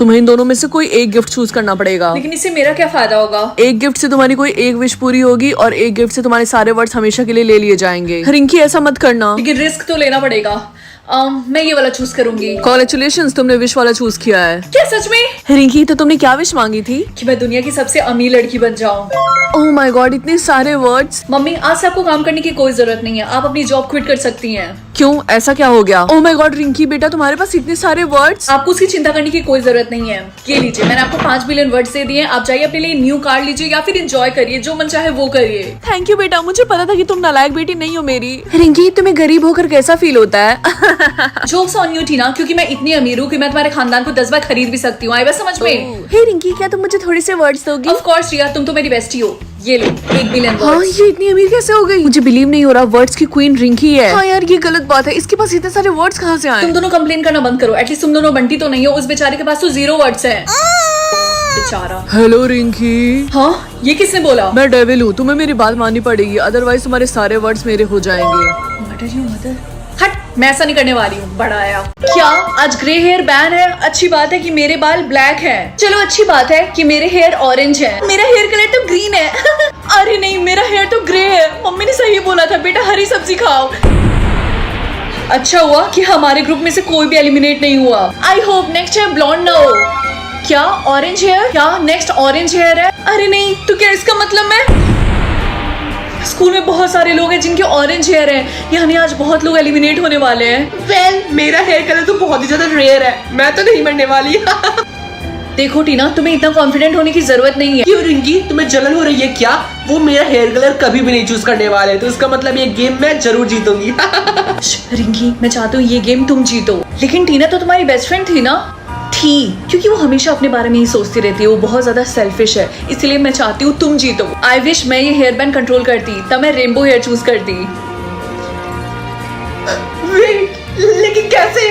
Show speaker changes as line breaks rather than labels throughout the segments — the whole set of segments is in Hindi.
तुम्हें इन दोनों में से कोई एक गिफ्ट चूज करना पड़ेगा।
लेकिन इससे मेरा क्या फायदा होगा?
एक गिफ्ट से तुम्हारी कोई एक विश पूरी होगी और एक गिफ्ट से तुम्हारे सारे वर्ड्स हमेशा के लिए ले लिए जाएंगे। रिंकी ऐसा मत करना।
लेकिन रिस्क तो लेना पड़ेगा। मैं ये वाला चूज करूंगी।
कॉन्ग्रेचुलेशंस, तुमने विश वाला चूज किया है।
क्या सच में?
रिंकी, तो तुमने क्या विश मांगी थी?
कि मैं दुनिया की सबसे अमीर लड़की बन जाऊं।
ओह माय गॉड, इतने सारे वर्ड्स।
मम्मी, आज से आपको काम करने की कोई जरूरत नहीं है, आप अपनी जॉब क्विट कर सकती हैं।
क्यों, ऐसा क्या हो गया? ओह माय गॉड रिंकी बेटा, तुम्हारे पास इतने सारे वर्ड्स।
आपको उसकी चिंता करने की कोई जरूरत नहीं है। ये लीजिए, मैंने आपको 5 बिलियन वर्ड्स दे दिए हैं। आप जाइए अपने लिए न्यू कार लीजिए या फिर एंजॉय करिए, जो मन चाहे वो करिए।
थैंक यू बेटा, मुझे पता था कि तुम नालायक बेटी नहीं हो मेरी। रिंकी, तुम्हें गरीब होकर कैसा फील होता है?
जोक्स ऑन यू टीना, क्योंकि मैं इतनी अमीर हूँ कि मैं तुम्हारे खानदान को 10 बार खरीद भी सकती हूँ। आई बात समझ में?
हे रिंकी, क्या तुम मुझे थोड़े से वर्ड्स दोगी?
ऑफ कोर्स रिया, तुम तो मेरी बेस्टी हो। ये लो 1 बिलियन
हाँ,
वर्ड्स।
ये इतनी अमीर कैसे हो गई? मुझे बिलीव नहीं हो रहा, वर्ड्स की क्वीन रिंकी है। हाँ यार, ये गलत बात है, इसके पास इतने सारे वर्ड्स कहाँ से आए?
तुम दोनों कंप्लेन करना बंद करो। एटलीस्ट तुम दोनों बंटी तो नहीं हो। उस बेचारे के पास तो 0 वर्ड्स है बेचारा।
हेलो रिंकी।
हाँ, ये किसने बोला?
मैं डेविल हूँ, तुम्हें मेरी बात माननी पड़ेगी, अदरवाइज तुम्हारे सारे वर्ड्स मेरे हो जाएंगे।
मदर, हट, मैं ऐसा नहीं करने वाली हूँ, बड़ा आया। क्या आज ग्रे हेयर बैन है? अच्छी बात है कि मेरे बाल ब्लैक हैं। चलो अच्छी बात है कि मेरे हेयर ऑरेंज है। मेरा हेयर कलर तो ग्रीन है। अरे नहीं, मेरा हेयर तो ग्रे है। मम्मी ने सही बोला था, बेटा हरी सब्जी खाओ। अच्छा हुआ कि हमारे ग्रुप में से कोई भी एलिमिनेट नहीं हुआ। I hope next time blonde ना हो। क्या ऑरेंज हेयर? क्या नेक्स्ट ऑरेंज हेयर है? अरे नहीं, तो क्या इसका मतलब मैं स्कूल में बहुत सारे लोग हैं जिनके ऑरेंज हेयर है, यानी आज बहुत लोग एलिमिनेट होने वाले हैं।
वेल, मेरा हेयर कलर तो बहुत ही ज्यादा रेयर है, मैं तो नहीं मरने वाली।
देखो टीना, तुम्हें इतना कॉन्फिडेंट होने की जरूरत नहीं है।
क्यों रिंकी, तुम्हें जलन हो रही है क्या? वो मेरा हेयर कलर कभी भी नहीं चूज करने वाले, तो इसका मतलब ये गेम मैं जरूर जीतूंगी।
रिंकी, मैं चाहती हूँ ये गेम तुम जीतो। लेकिन टीना तो तुम्हारी बेस्ट फ्रेंड थी ना? थी, क्योंकि वो हमेशा अपने बारे में ही सोचती रहती है, वो बहुत ज्यादा सेल्फिश है, इसलिए मैं चाहती हूँ तुम जीतो। आई विश मैं ये हेयर बैंड कंट्रोल करती, तब मैं रेनबो हेयर चूज करती।
वेट, लेकिन कैसे?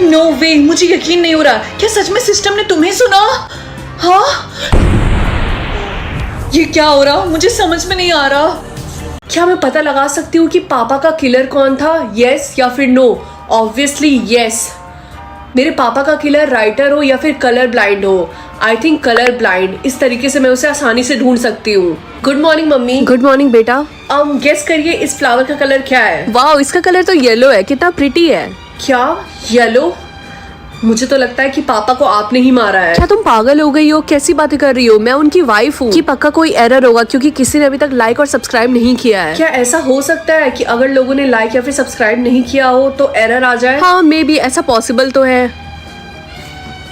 नो वे, मुझे यकीन नहीं हो रहा। क्या सच में सिस्टम ने तुम्हें सुना? हाँ, ये क्या हो रहा? मुझे समझ में नहीं आ रहा। क्या मैं पता लगा सकती हूँ कि पापा का किलर कौन था? यस या फिर नो? Obviously yes. मेरे पापा का किलर राइटर हो या फिर कलर ब्लाइंड हो? I think colour blind. इस तरीके से मैं उसे आसानी से ढूंढ सकती हूँ। Good morning mummy.
Good morning बेटा।
गेस करिए इस फ्लावर का कलर क्या है?
वाओ, इसका कलर तो येलो है, कितना प्रिटी है।
क्या येलो? मुझे तो लगता है कि पापा को आपने ही मारा है।
क्या तुम पागल हो गई हो? कैसी बातें कर रही हो? मैं उनकी वाइफ हूँ। कि पक्का कोई एरर होगा क्योंकि किसी ने अभी तक लाइक और सब्सक्राइब नहीं किया है।
क्या ऐसा हो सकता है कि अगर लोगों ने लाइक या फिर सब्सक्राइब नहीं किया हो तो एरर आ जाए?
हाँ, मे बी ऐसा पॉसिबल तो है।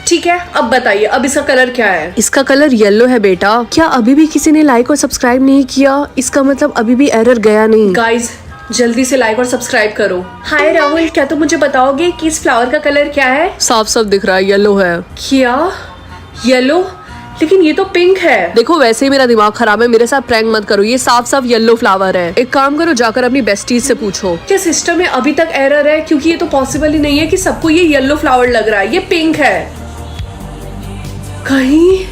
ठीक है, अब बताइए, अब इसका कलर क्या है?
इसका कलर येलो है बेटा। क्या अभी भी किसी ने लाइक और सब्सक्राइब नहीं किया? इसका मतलब अभी भी एरर गया नहीं।
गाइज, जल्दी से लाइक और सब्सक्राइब करो। हाय राहुल, क्या तुम मुझे बताओगे कि इस फ्लावर का कलर क्या है?
साफ साफ दिख रहा है, येलो है।
क्या येलो? लेकिन ये तो पिंक है।
देखो, वैसे ही मेरा दिमाग खराब है, मेरे साथ प्रैंक मत करो। ये साफ साफ येलो फ्लावर है। एक काम करो, जाकर अपनी बेस्टीज से पूछो।
क्या सिस्टम में अभी तक एरर है? क्योंकि ये तो पॉसिबल ही नहीं है कि सबको ये येलो फ्लावर लग रहा है, ये पिंक है कहीं।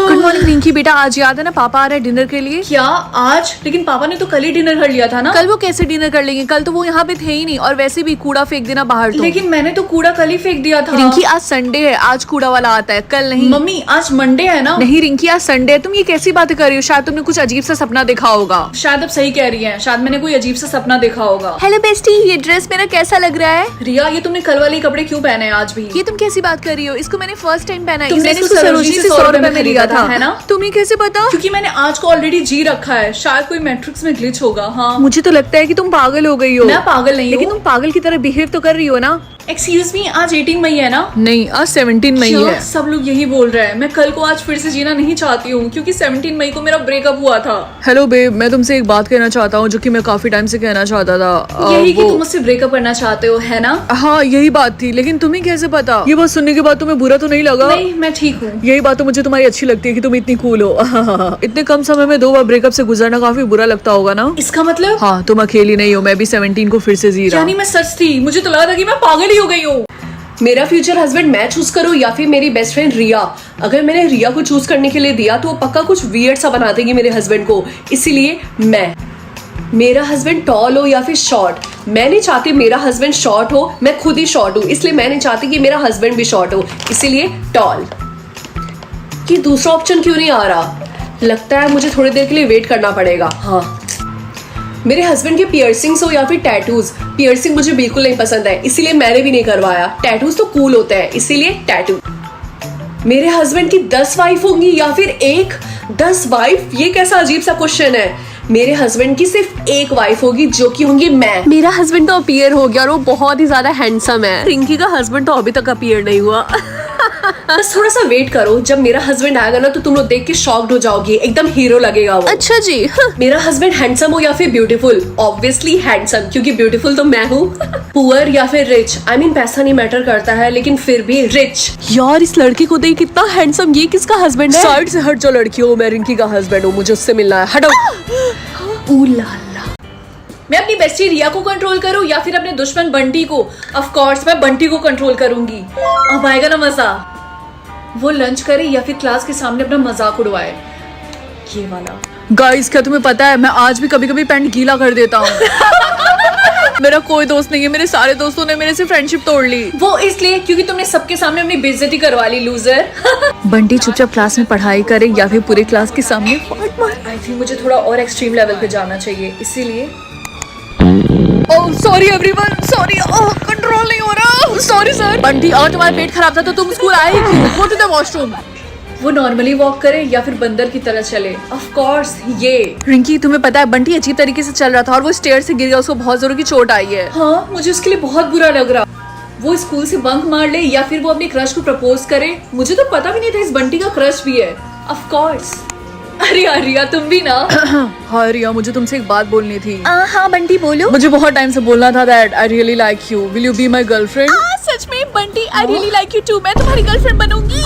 गुड मॉर्निंग रिंकी बेटा, आज याद है ना पापा आ रहे हैं डिनर के लिए?
क्या आज? लेकिन पापा ने तो कल ही डिनर कर लिया था ना।
कल वो कैसे डिनर कर लेंगे? कल तो वो यहाँ पे थे ही नहीं, और वैसे भी कूड़ा फेंक देना बाहर। तो
लेकिन मैंने तो कूड़ा कल ही फेंक दिया था।
रिंकी, आज संडे है, आज कूड़ा वाला आता है, कल नहीं।
मम्मी, आज मंडे है ना?
नहीं रिंकी, आज संडे है। तुम ये कैसी बातें कर रही हो? शायद तुमने कुछ अजीब सा सपना देखा होगा।
शायद अब सही कह रही है, शायद मैंने कोई अजीब सा सपना देखा होगा।
हेलो बेस्टी, ये ड्रेस मेरा कैसा लग रहा है?
रिया, ये तुमने कल वाले कपड़े क्यों पहने हैं आज भी?
ये तुम कैसी बात कर रही हो? इसको मैंने फर्स्ट टाइम पहना है।
तुमने
मैंने
इसको
इसको
सरोजिनी से
100 रुपए में
खरीदा
लिया था,
है ना?
तुम्हें कैसे पता?
क्योंकि मैंने आज को ऑलरेडी जी रखा है। शायद कोई मैट्रिक्स में ग्लिच होगा। हाँ,
मुझे तो लगता है कि तुम पागल हो गई हो।
मैं पागल नहीं
लेकिन
हूँ।
तुम पागल की तरह बिहेव तो कर रही हो ना।
एक्सक्यूज मी, आज 18 मई है ना?
नहीं, आज 17 मई
क्या?
है।
सब लोग यही बोल रहे हैं। मैं कल को आज फिर से जीना नहीं चाहती हूँ क्योंकि 17 मई को मेरा ब्रेकअप हुआ था।
हेलो बेब, मैं तुमसे एक बात कहना चाहता हूँ जो कि मैं काफी टाइम से कहना चाहता था।
यही कि तुम मुझसे ब्रेकअप करना चाहते हो, है ना?
हाँ, यही बात थी। लेकिन तुम्हें कैसे पता? ये बात सुनने के बाद तुम्हें बुरा तो नहीं लगा?
नहीं, मैं ठीक हूँ।
यही बात तो मुझे तुम्हारी अच्छी लगती है कि तुम इतनी कूल हो। इतने कम समय में 2 बार ब्रेकअप से गुजरना काफी बुरा लगता होगा ना?
इसका मतलब?
हाँ, तुम अकेली नहीं हो, मैं भी 17 को फिर से जी रहा।
यानी मैं सच थी? मुझे तो लगा था कि मैं पागल ही हो गई हूँ। मेरा फ्यूचर हस्बैंड मैं चूज करूँ या फिर मेरी बेस्ट फ्रेंड रिया? अगर मैंने रिया को चूज करने के लिए दिया तो वो पक्का कुछ वियर्ड सा बना देगी मेरे हस्बैंड को, इसीलिए मैं
मेरा हस्बैंड टॉल हो या फिर शॉर्ट, मैं नहीं चाहती मेरा हस्बैंड शॉर्ट हो, मैं खुद ही शॉर्ट हूँ, इसलिए मैं नहीं चाहती कि मेरा हस्बैंड भी शॉर्ट हो, इसीलिए टॉल। कि दूसरा ऑप्शन क्यों नहीं आ रहा? लगता है मुझे थोड़ी देर के लिए वेट करना पड़ेगा। हाँ, मेरे हस्बैंड के पियर्सिंग्स हो या फिर टैटूज। पियर्सिंग मुझे बिल्कुल नहीं पसंद है, इसीलिए मैंने भी नहीं करवाया। टैटूज तो कूल होते हैं, इसीलिए टैटू। मेरे हस्बैंड की 10 वाइफ होंगी या फिर एक? 10 वाइफ, ये कैसा अजीब सा क्वेश्चन है। मेरे हस्बैंड की सिर्फ एक वाइफ होगी जो कि होंगी मैं। मेरा हस्बैंड तो अपीयर हो गया और वो बहुत ही ज्यादा हैंडसम है। रिंकी का हस्बैंड तो अभी तक अपीयर नहीं हुआ। बस थोड़ा सा वेट करो, जब मेरा हस्बैंड आएगा ना तो तुम लोग देख के शॉक्ड हो जाओगे, एकदम हीरो लगेगा वो। अच्छा जी। मेरा हस्बैंड हैंडसम हो या फिर ब्यूटीफुल? ऑब्वियसली हैंडसम, क्योंकि ब्यूटीफुल तो मैं हूँ। पुअर या फिर रिच? आई मीन पैसा नहीं मैटर करता है, लेकिन फिर भी रिच। यार इस लड़की को देख कितना हैंडसम, ये किसका हस्बैंड है? साइड से हट जो लड़की हो, मैं रिंकी का हस्बैंड हूँ, मुझे उससे मिलना है, हटो।
मैं अपनी बेस्टी रिया को कंट्रोल करूं या फिर अपने दुश्मन बंटी को? ऑफ कोर्स मैं बंटी को कंट्रोल करूंगी। अब आएगा ना मजा। वो लंच करे या फिर क्लास के सामने अपना मजाक उड़वाए, ये वाला।
गाइस क्या तुम्हें पता है, मैं आज भी कभी कभी पैंट गीला कर देता हूँ। मेरा कोई दोस्त नहीं है, मेरे सारे दोस्तों ने मेरे से फ्रेंडशिप तोड़ ली।
वो इसलिए क्योंकि तुमने सबके सामने अपनी बेइज्जती करवा ली, लूजर।
बंटी चुपचाप क्लास में पढ़ाई करे या फिर पूरे क्लास के सामने फाट मारे।
आई थिंक मुझे थोड़ा और एक्सट्रीम लेवल पे जाना चाहिए, इसीलिए।
Oh sorry everyone, sorry, control नहीं हो रहा, सॉरी सर। बंटी अगर तुम्हारा पेट खराब था तो तुम स्कूल आए ही क्यों? Go to the washroom.
वो नॉर्मली वॉक करे या फिर बंदर की तरह चले? ऑफ कोर्स ये।
रिंकी तुम्हें पता है बंटी अजीब तरीके से चल रहा था और वो स्टेयर से गिर गया, उसको बहुत जोरों की चोट आई है।
हाँ, मुझे उसके लिए बहुत बुरा लग रहा। वो स्कूल से बंक मार ले या फिर वो अपने क्रश को प्रपोज करे। मुझे तो पता भी नहीं था इस बंटी का क्रश भी है। Of course. अरे यार रिया, तुम भी ना।
हाँ रिया, मुझे तुमसे एक बात बोलनी थी।
हाँ बंटी बोलो।
मुझे बहुत टाइम से बोलना था that I really like you, will you be my girlfriend?
सच में Bunty, I really like you too, मैं तुम्हारी गर्लफ्रेंड बनूंगी।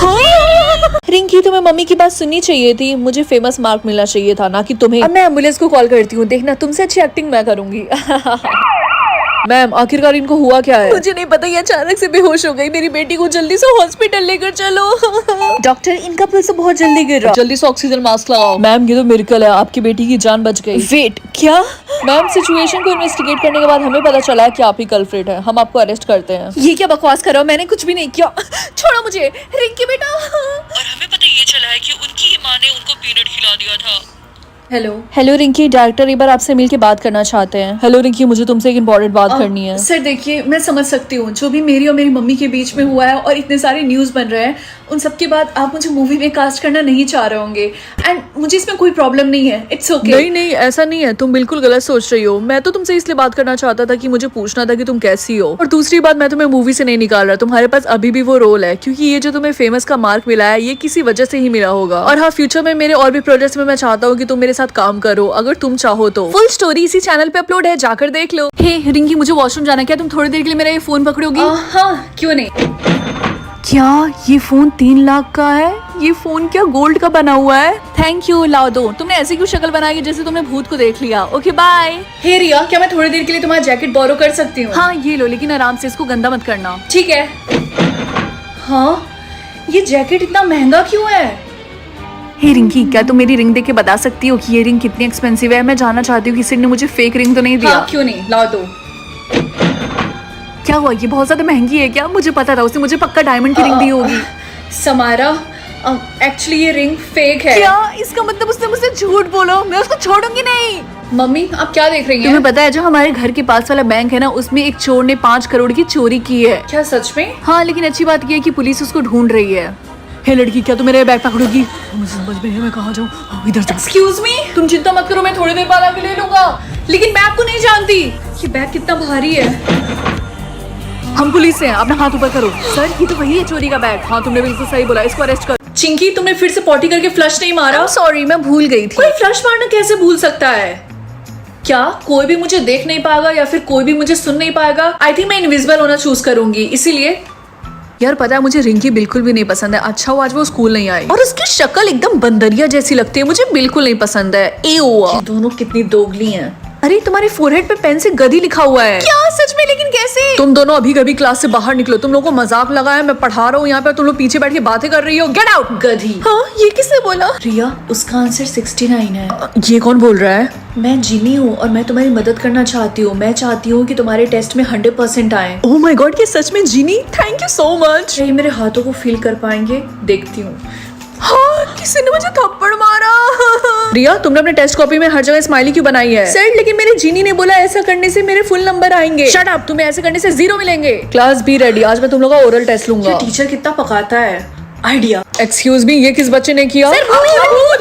रिंकी तुम्हें मम्मी की बात सुननी चाहिए थी, मुझे फेमस मार्क मिलना चाहिए था, ना कि तुम्हें। अब मैं एम्बुलेंस को कॉल करती हूँ, देखना तुमसे अच्छी एक्टिंग मैं करूंगी। मैम आखिरकार इनको हुआ क्या है?
मुझे नहीं पता, ये अचानक से बेहोश हो गई। मेरी बेटी को जल्दी से हॉस्पिटल लेकर चलो। डॉक्टर, इनका पल्स बहुत जल्दी गिर रहा।
जल्दी से ऑक्सीजन मास्क लगाओ। मैम ये तो मिरेकल है, आपकी बेटी की जान बच गई।
वेट, क्या?
मैम सिचुएशन को इन्वेस्टिगेट करने के बाद हमें पता चला है कि आप ही कल्प्रिट है, हम आपको अरेस्ट करते हैं।
ये क्या बकवास कर रहा हो? मैंने कुछ भी नहीं किया। छोड़ो मुझे, रिंकी बेटा।
और हमें पता ये चला है कि उनकी माँ ने उनको पीनट खिला दिया था।
हेलो रिंकी, डायरेक्टर एक बार आपसे मिलके बात करना चाहते हैं। हेलो रिंकी, मुझे तुमसे एक इम्पोर्टेंट बात करनी है।
सर देखिए, मैं समझ सकती हूँ जो भी मेरी और मेरी मम्मी के बीच में हुआ है और इतने सारे न्यूज बन रहे हैं, उन सब के बाद आप मुझे मूवी में कास्ट करना नहीं चाह रहे होंगे। एंड मुझे इसमें कोई प्रॉब्लम नहीं है, इट्स ओके।
नहीं नहीं ऐसा नहीं है, तुम बिल्कुल गलत सोच रही हो। मैं तो तुमसे इसलिए बात करना चाहता था कि मुझे पूछना था कि तुम कैसी हो। और दूसरी बात, मैं तुम्हें मूवी से नहीं निकाल रहा, तुम्हारे पास अभी भी वो रोल है, क्योंकि ये जो तुम्हें फेमस का मार्क मिला है ये किसी वजह से ही मिला होगा। और हाँ, फ्यूचर में मेरे और भी प्रोजेक्ट्स में मैं चाहता हूँ कि तुम मेरे साथ काम करो, अगर तुम चाहो तो। फुल स्टोरी इसी चैनल पे अपलोड है, जाकर देख लो। हे रिंकी, मुझे वॉशरूम जाना है, क्या तुम थोड़ी देर के लिए मेरा ये फोन पकड़ोगी?
हाँ, क्यों नहीं।
क्या ये फोन 3 लाख का है? ये फोन क्या गोल्ड का बना हुआ है? थैंक यू, लाओ दो। तुमने ऐसी क्यों शक्ल बनाई है जैसे तुमने भूत को देख लिया? Okay bye.
हे रिया, क्या मैं थोड़ी देर के लिए तुम्हारा जैकेट बोरो कर सकती हूँ?
हाँ ये लो, लेकिन आराम से, इसको गंदा मत करना।
ठीक है। हाँ, ये जैकेट इतना महंगा क्यों है?
हे रिंकी, क्या तुम मेरी रिंग देख के बता सकती हो कि ये रिंग कितनी एक्सपेंसिव है? मैं जानना चाहती हूँ किसी ने मुझे फेक रिंग तो नहीं दिया।
हाँ, क्यों नहीं, लाओ दो।
क्या हुआ, ये बहुत ज्यादा महंगी है क्या? मुझे पता था, उसने मुझे पक्का डायमंड की रिंग दी होगी।
समारा, एक्चुअली ये रिंग फेक है।
क्या? इसका मतलब उसने मुझसे झूठ बोलो, मैं उसको छोड़ूंगी नहीं।
मम्मी आप क्या देख रही हैं?
तुम्हें पता है जो हमारे घर के पास वाला बैंक है ना, उसमें एक चोर ने 5 करोड़ की चोरी की है।
क्या सच में?
हाँ, लेकिन अच्छी बात यह है कि पुलिस उसको ढूंढ रही है। हे लड़की, क्या तुम मेरे बैग पकड़ोगी? मुझे समझ में नहीं, मैं कहाँ जाऊँ? इधर जा।
एक्सक्यूज मी, तुम चिंता मत करो, मैं थोड़ी देर बाद आके ले लूंगा। लेकिन मैं आपको नहीं जानती। ये बैग कितना भारी है।
हम पुलिस हैं, अपना हाथ ऊपर करो। सर ये तो वही है चोरी का बैग। हाँ तुमने बिल्कुल सही बोला, इसको अरेस्ट करो।
चिंकी, तुमने फिर से पॉटी करके फ्लश नहीं मारा?
सॉरी, मैं भूल गई थी।
कोई फ्लश मारना कैसे भूल सकता है? क्या कोई भी मुझे देख नहीं पाएगा या फिर कोई भी मुझे सुन नहीं पाएगा? आई थिंक मैं इनविजिबल होना चूज करूंगी, इसीलिए।
यार पता है, मुझे रिंकी बिल्कुल भी नहीं पसंद है। अच्छा वो आज वो स्कूल नहीं आई, और उसकी शक्ल एकदम बंदरिया जैसी लगती है, मुझे बिल्कुल नहीं पसंद है।
ये दोनों कितनी दोगली हैं।
अरे तुम्हारे फोरहेड पे पेन से गधी लिखा हुआ है।
क्या सच में? लेकिन कैसे?
तुम दोनों अभी कभी क्लास से बाहर निकलो। तुम लोगों को मजाक लगा है, मैं पढ़ा रहा हूँ यहाँ पे, तुम लोग पीछे बैठ के बातें कर रही हो। गेट आउट गधी।
हाँ, ये किसने बोला?
रिया, उसका आंसर 69 है। ये कौन बोल रहा है? मैं जिनी हूँ और मैं तुम्हारी मदद करना चाहती हूँ। मैं चाहती हूँ कि तुम्हारे टेस्ट में 100% आए।
ओह माय गॉड, ये सच में genie? Thank you so much.
ये मेरे हाथों को फील कर पाएंगे? देखती हूँ।
हाँ, किसी ने मुझे थप्पड़ मारा।
रिया, तुमने अपने टेस्ट कॉपी में हर जगह स्माइली क्यों बनाई है?
सर, लेकिन मेरे जीनी ने बोला ऐसा करने से मेरे फुल नंबर आएंगे।
शट अप, तुम्हें ऐसे करने से 0 मिलेंगे। क्लास बी रेडी, आज मैं तुम लोगों का ओरल टेस्ट लूंगा।
टीचर कितना पकाता है। आइडिया।
एक्सक्यूज मी, ये किस बच्चे ने किया?
सर, वो